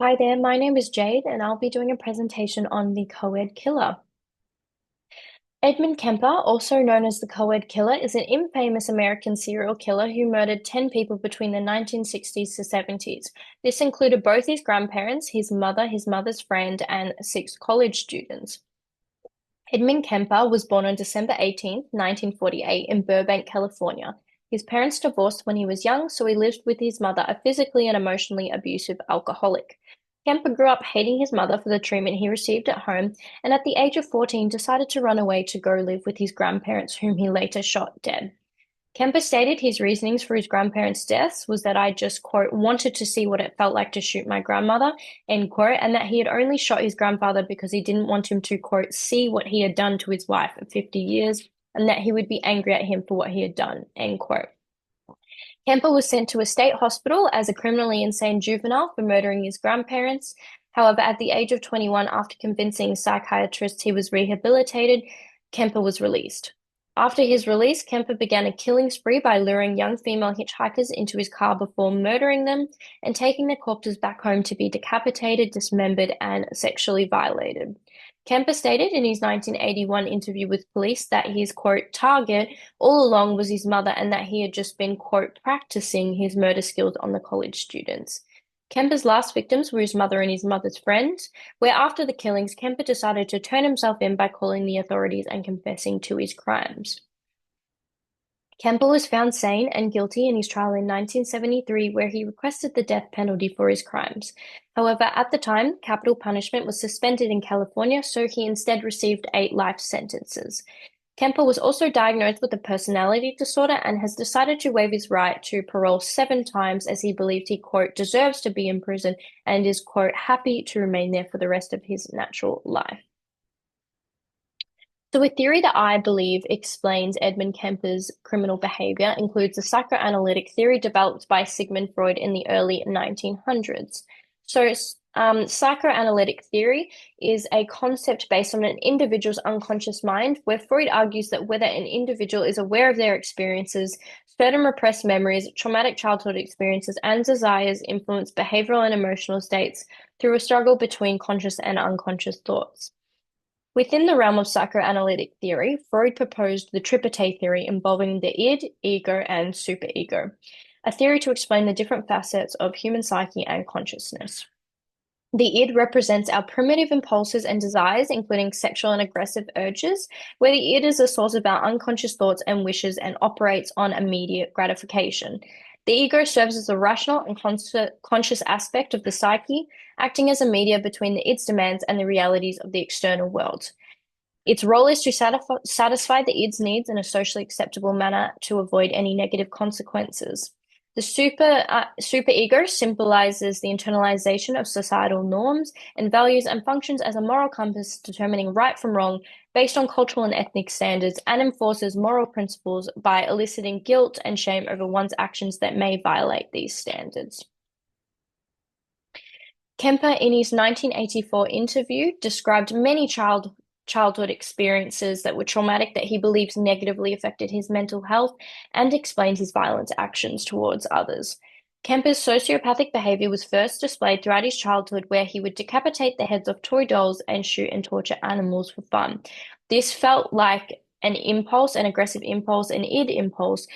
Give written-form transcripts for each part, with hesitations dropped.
Hi there, my name is Jade, and I'll be doing a presentation on the co-ed killer. Edmund Kemper, also known as the co-ed killer, is an infamous American serial killer who murdered 10 people between the 1960s to 70s. This included both his grandparents, his mother, his mother's friend, and 6 college students. Edmund Kemper was born on December 18th, 1948, in Burbank, California. His parents divorced when he was young, so he lived with his mother, a physically and emotionally abusive alcoholic. Kemper grew up hating his mother for the treatment he received at home, and at the age of 14 decided to run away to go live with his grandparents, whom he later shot dead. Kemper stated his reasonings for his grandparents' deaths was that I just, quote, wanted to see what it felt like to shoot my grandmother, end quote, and that he had only shot his grandfather because he didn't want him to, quote, see what he had done to his wife of 50 years, and that he would be angry at him for what he had done, end quote. Kemper was sent to a state hospital as a criminally insane juvenile for murdering his grandparents. However, at the age of 21, after convincing psychiatrists he was rehabilitated, Kemper was released. After his release, Kemper began a killing spree by luring young female hitchhikers into his car before murdering them and taking their corpses back home to be decapitated, dismembered, and sexually violated. Kemper stated in his 1981 interview with police that his, quote, target all along was his mother and that he had just been, quote, practicing his murder skills on the college students. Kemper's last victims were his mother and his mother's friend, where after the killings, Kemper decided to turn himself in by calling the authorities and confessing to his crimes. Kemper was found sane and guilty in his trial in 1973, where he requested the death penalty for his crimes. However, at the time, capital punishment was suspended in California, so he instead received 8 life sentences. Kemper was also diagnosed with a personality disorder and has decided to waive his right to parole 7 times as he believed he, quote, deserves to be in prison and is, quote, happy to remain there for the rest of his natural life. So, a theory that I believe explains Edmund Kemper's criminal behavior includes a psychoanalytic theory developed by Sigmund Freud in the early 1900s. So, psychoanalytic theory is a concept based on an individual's unconscious mind, where Freud argues that whether an individual is aware of their experiences, certain repressed memories, traumatic childhood experiences, and desires influence behavioral and emotional states through a struggle between conscious and unconscious thoughts. Within the realm of psychoanalytic theory, Freud proposed the tripartite theory involving the id, ego, and superego, a theory to explain the different facets of human psyche and consciousness. The id represents our primitive impulses and desires, including sexual and aggressive urges, where the id is a source of our unconscious thoughts and wishes and operates on immediate gratification. The ego serves as a rational and conscious aspect of the psyche, acting as a media between the id's demands and the realities of the external world. Its role is to satisfy the id's needs in a socially acceptable manner to avoid any negative consequences. The superego symbolizes the internalization of societal norms and values and functions as a moral compass determining right from wrong based on cultural and ethnic standards and enforces moral principles by eliciting guilt and shame over one's actions that may violate these standards. Kemper, in his 1984 interview, described many childhood experiences that were traumatic that he believes negatively affected his mental health and explained his violent actions towards others. Kemper's sociopathic behavior was first displayed throughout his childhood, where he would decapitate the heads of toy dolls and shoot and torture animals for fun. This felt like an impulse, an aggressive impulse, an id impulse,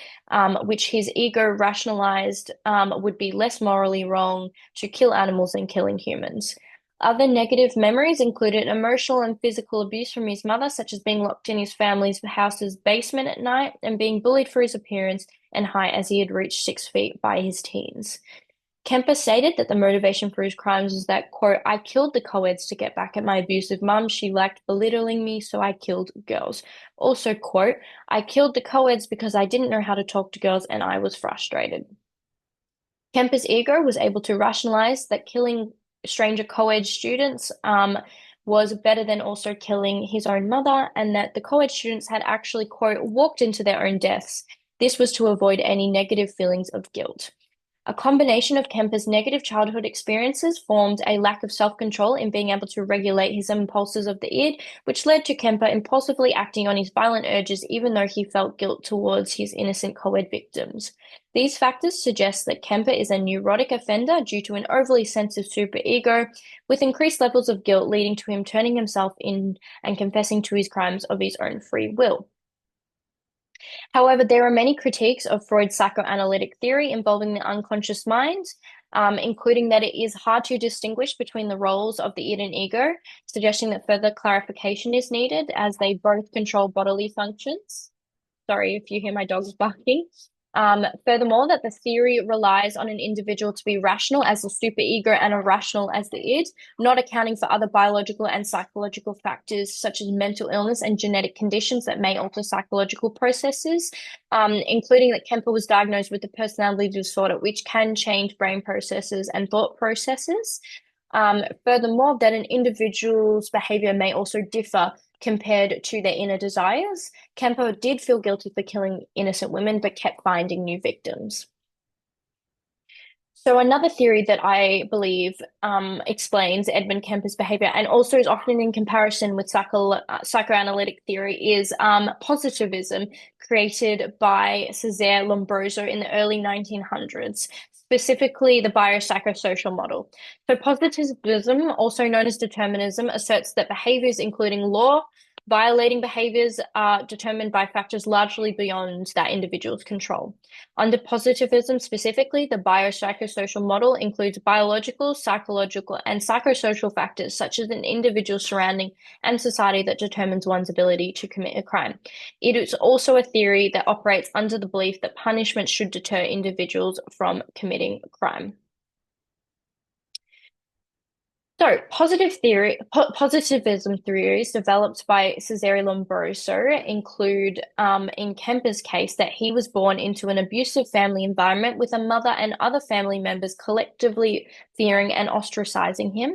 which his ego rationalized would be less morally wrong to kill animals than killing humans. Other negative memories included emotional and physical abuse from his mother, such as being locked in his family's house's basement at night and being bullied for his appearance and height as he had reached 6 feet by his teens. Kemper stated that the motivation for his crimes was that, quote, I killed the co-eds to get back at my abusive mum. She liked belittling me, so I killed girls. Also, quote, I killed the co-eds because I didn't know how to talk to girls and I was frustrated. Kemper's ego was able to rationalize that killing stranger co-ed students was better than also killing his own mother, and that the co-ed students had actually, quote, walked into their own deaths. This was to avoid any negative feelings of guilt. A combination of Kemper's negative childhood experiences formed a lack of self-control in being able to regulate his impulses of the id, which led to Kemper impulsively acting on his violent urges even though he felt guilt towards his innocent co-ed victims. These factors suggest that Kemper is a neurotic offender due to an overly sensitive superego, with increased levels of guilt leading to him turning himself in and confessing to his crimes of his own free will. However, there are many critiques of Freud's psychoanalytic theory involving the unconscious mind, including that it is hard to distinguish between the roles of the id and ego, suggesting that further clarification is needed as they both control bodily functions. Sorry if you hear my dogs barking. Furthermore, that the theory relies on an individual to be rational as the superego and irrational as the id, not accounting for other biological and psychological factors such as mental illness and genetic conditions that may alter psychological processes, including that Kemper was diagnosed with a personality disorder, which can change brain processes and thought processes. Furthermore, that an individual's behavior may also differ compared to their inner desires. Kemper did feel guilty for killing innocent women, but kept finding new victims. So another theory that I believe explains Edmund Kemper's behavior and also is often in comparison with psychoanalytic theory is positivism created by Cesare Lombroso in the early 1900s, specifically the biopsychosocial model. So positivism, also known as determinism, asserts that behaviors including law, violating behaviors are determined by factors largely beyond that individual's control. Under positivism specifically, the biopsychosocial model includes biological, psychological, and psychosocial factors such as an individual's surrounding and society that determines one's ability to commit a crime. It is also a theory that operates under the belief that punishment should deter individuals from committing crime. So, positivism theories developed by Cesare Lombroso include, in Kemper's case, that he was born into an abusive family environment with a mother and other family members collectively fearing and ostracizing him,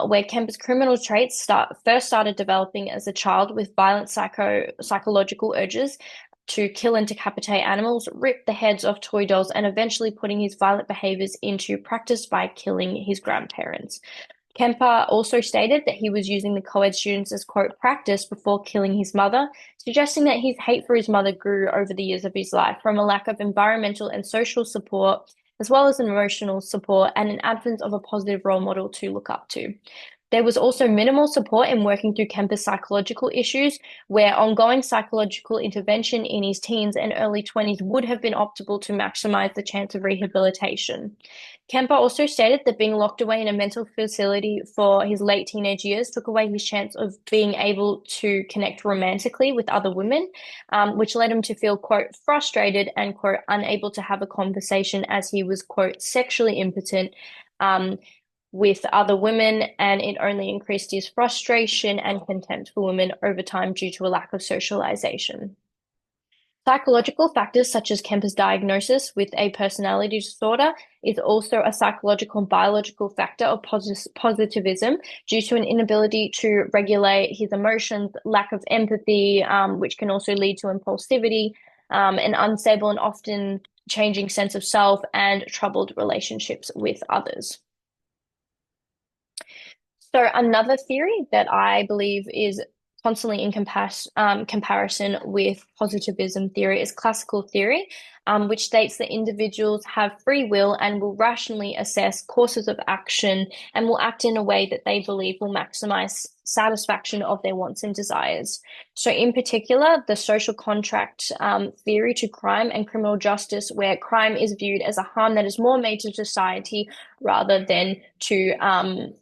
where Kemper's criminal traits first started developing as a child with violent psychological urges to kill and decapitate animals, rip the heads off toy dolls, and eventually putting his violent behaviors into practice by killing his grandparents. Kemper also stated that he was using the co-ed students as, quote, practice before killing his mother, suggesting that his hate for his mother grew over the years of his life from a lack of environmental and social support, as well as emotional support and an absence of a positive role model to look up to. There was also minimal support in working through Kemper's psychological issues, where ongoing psychological intervention in his teens and early 20s would have been optimal to maximize the chance of rehabilitation. Kemper also stated that being locked away in a mental facility for his late teenage years took away his chance of being able to connect romantically with other women, which led him to feel, quote, frustrated and, quote, unable to have a conversation as he was, quote, sexually impotent, with other women, and it only increased his frustration and contempt for women over time due to a lack of socialization. Psychological factors such as Kemper's diagnosis with a personality disorder is also a psychological and biological factor of positivism due to an inability to regulate his emotions, lack of empathy, which can also lead to impulsivity, an unstable and often changing sense of self, and troubled relationships with others. So another theory that I believe is constantly in comparison with positivism theory is classical theory, which states that individuals have free will and will rationally assess courses of action and will act in a way that they believe will maximize satisfaction of their wants and desires. So in particular, the social contract theory to crime and criminal justice, where crime is viewed as a harm that is more made to society rather than to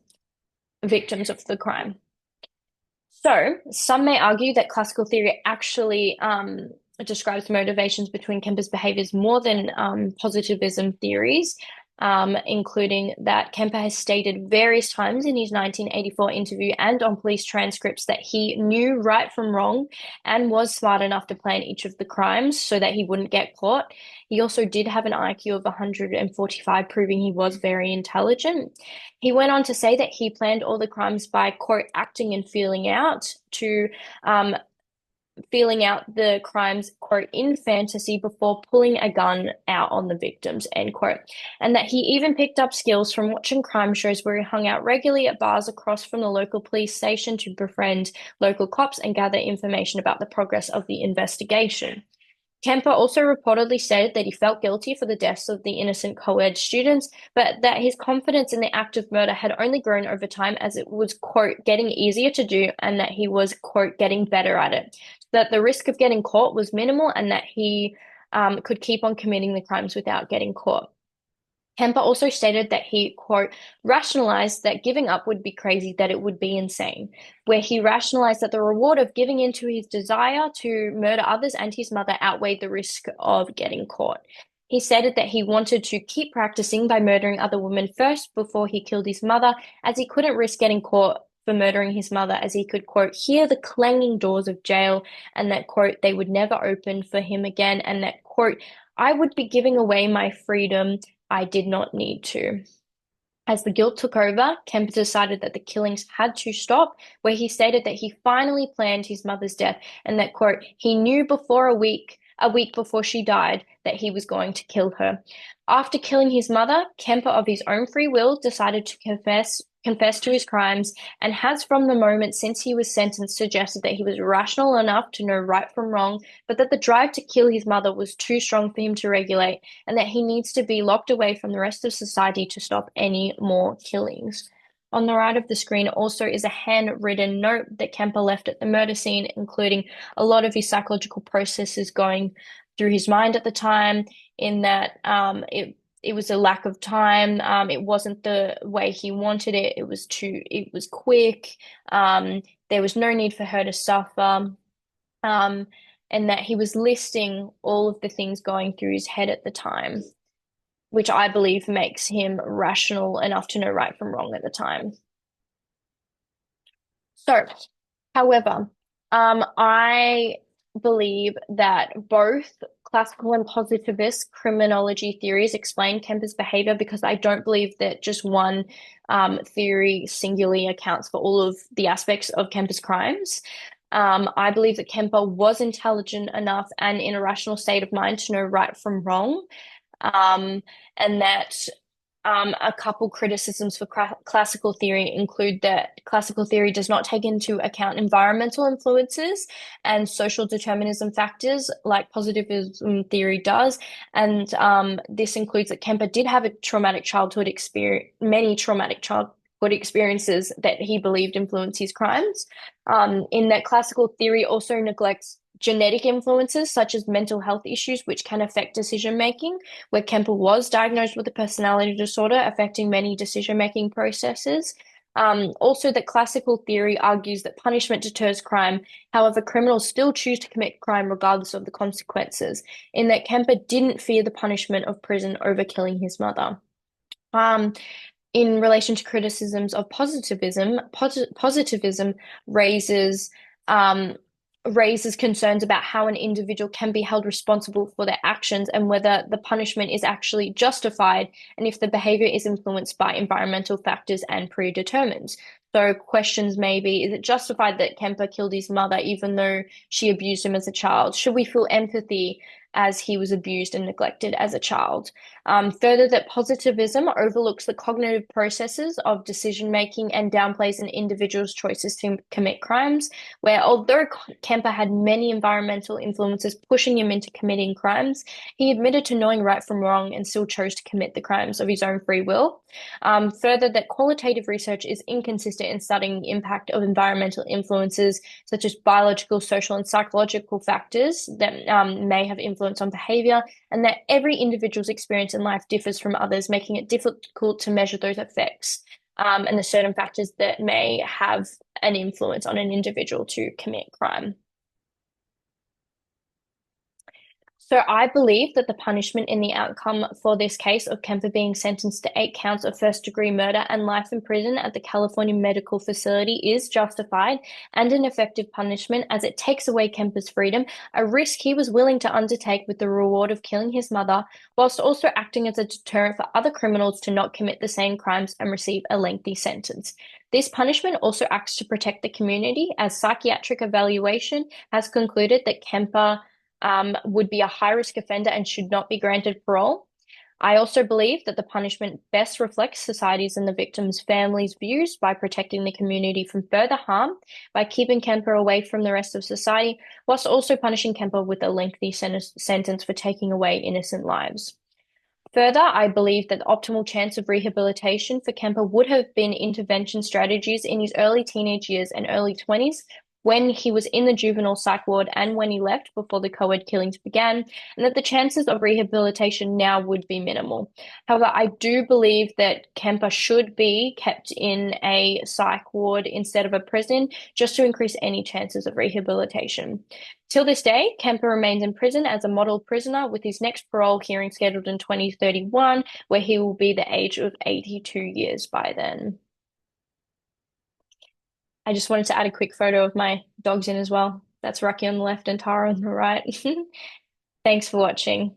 victims of the crime. So, some may argue that classical theory actually describes motivations between Kemper's behaviors more than positivism theories, including that Kemper has stated various times in his 1984 interview and on police transcripts that he knew right from wrong and was smart enough to plan each of the crimes so that he wouldn't get caught. He also did have an IQ of 145, proving he was very intelligent. He went on to say that he planned all the crimes by, quote, acting and feeling out to feeling out the crimes, quote, in fantasy before pulling a gun out on the victims, end quote. And that he even picked up skills from watching crime shows where he hung out regularly at bars across from the local police station to befriend local cops and gather information about the progress of the investigation. Kemper also reportedly stated that he felt guilty for the deaths of the innocent co-ed students, but that his confidence in the act of murder had only grown over time as it was, quote, getting easier to do and that he was, quote, getting better at it. That the risk of getting caught was minimal and that he could keep on committing the crimes without getting caught. Kemper also stated that he, quote, rationalized that giving up would be crazy, that it would be insane, where he rationalized that the reward of giving in to his desire to murder others and his mother outweighed the risk of getting caught. He stated that he wanted to keep practicing by murdering other women first before he killed his mother, as he couldn't risk getting caught for murdering his mother, as he could, quote, hear the clanging doors of jail, and that, quote, they would never open for him again, and that, quote, I would be giving away my freedom. I did not need to. As the guilt took over, Kemp decided that the killings had to stop, where he stated that he finally planned his mother's death and that, quote, he knew before a week before she died, that he was going to kill her. After killing his mother, Kemper, of his own free will, decided to confess to his crimes and has from the moment since he was sentenced suggested that he was rational enough to know right from wrong, but that the drive to kill his mother was too strong for him to regulate and that he needs to be locked away from the rest of society to stop any more killings. On the right of the screen also is a handwritten note that Kemper left at the murder scene, including a lot of his psychological processes going through his mind at the time, in that it was a lack of time. It wasn't the way he wanted it. It was quick. There was no need for her to suffer. Um, and that he was listing all of the things going through his head at the time, which I believe makes him rational enough to know right from wrong at the time. So, however, I believe that both classical and positivist criminology theories explain Kemper's behavior because I don't believe that just one theory singularly accounts for all of the aspects of Kemper's crimes. I believe that Kemper was intelligent enough and in a rational state of mind to know right from wrong, um, and that a couple criticisms for classical theory include that classical theory does not take into account environmental influences and social determinism factors like positivism theory does. And this includes that Kemper did have a traumatic childhood experience, many traumatic childhood experiences that he believed influenced his crimes. In that classical theory also neglects genetic influences such as mental health issues, which can affect decision making, where Kemper was diagnosed with a personality disorder affecting many decision-making processes. Also, that classical theory argues that punishment deters crime. However, criminals still choose to commit crime regardless of the consequences, in that Kemper didn't fear the punishment of prison over killing his mother. In relation to criticisms of positivism raises raises concerns about how an individual can be held responsible for their actions and whether the punishment is actually justified and if the behavior is influenced by environmental factors and predetermined. So questions may be, is it justified that Kemper killed his mother even though she abused him as a child? Should we feel empathy as he was abused and neglected as a child? Further, that positivism overlooks the cognitive processes of decision making and downplays an individual's choices to commit crimes, where although Kemper had many environmental influences pushing him into committing crimes, he admitted to knowing right from wrong and still chose to commit the crimes of his own free will. Further, that qualitative research is inconsistent in studying the impact of environmental influences such as biological, social, and psychological factors that may have influence on behavior, and that every individual's experience in life differs from others, making it difficult to measure those effects and the certain factors that may have an influence on an individual to commit crime. So I believe that the punishment in the outcome for this case of Kemper being sentenced to 8 counts of first-degree murder and life in prison at the California Medical Facility is justified and an effective punishment as it takes away Kemper's freedom, a risk he was willing to undertake with the reward of killing his mother, whilst also acting as a deterrent for other criminals to not commit the same crimes and receive a lengthy sentence. This punishment also acts to protect the community, as psychiatric evaluation has concluded that Kemper would be a high-risk offender and should not be granted parole. I also believe that the punishment best reflects society's and the victim's families' views by protecting the community from further harm, by keeping Kemper away from the rest of society, whilst also punishing Kemper with a lengthy sentence for taking away innocent lives. Further, I believe that the optimal chance of rehabilitation for Kemper would have been intervention strategies in his early teenage years and early 20s when he was in the juvenile psych ward and when he left before the co-ed killings began, and that the chances of rehabilitation now would be minimal. However, I do believe that Kemper should be kept in a psych ward instead of a prison just to increase any chances of rehabilitation. Till this day, Kemper remains in prison as a model prisoner with his next parole hearing scheduled in 2031, where he will be the age of 82 years by then. I just wanted to add a quick photo of my dogs in as well. That's Rocky on the left and Tara on the right. Thanks for watching.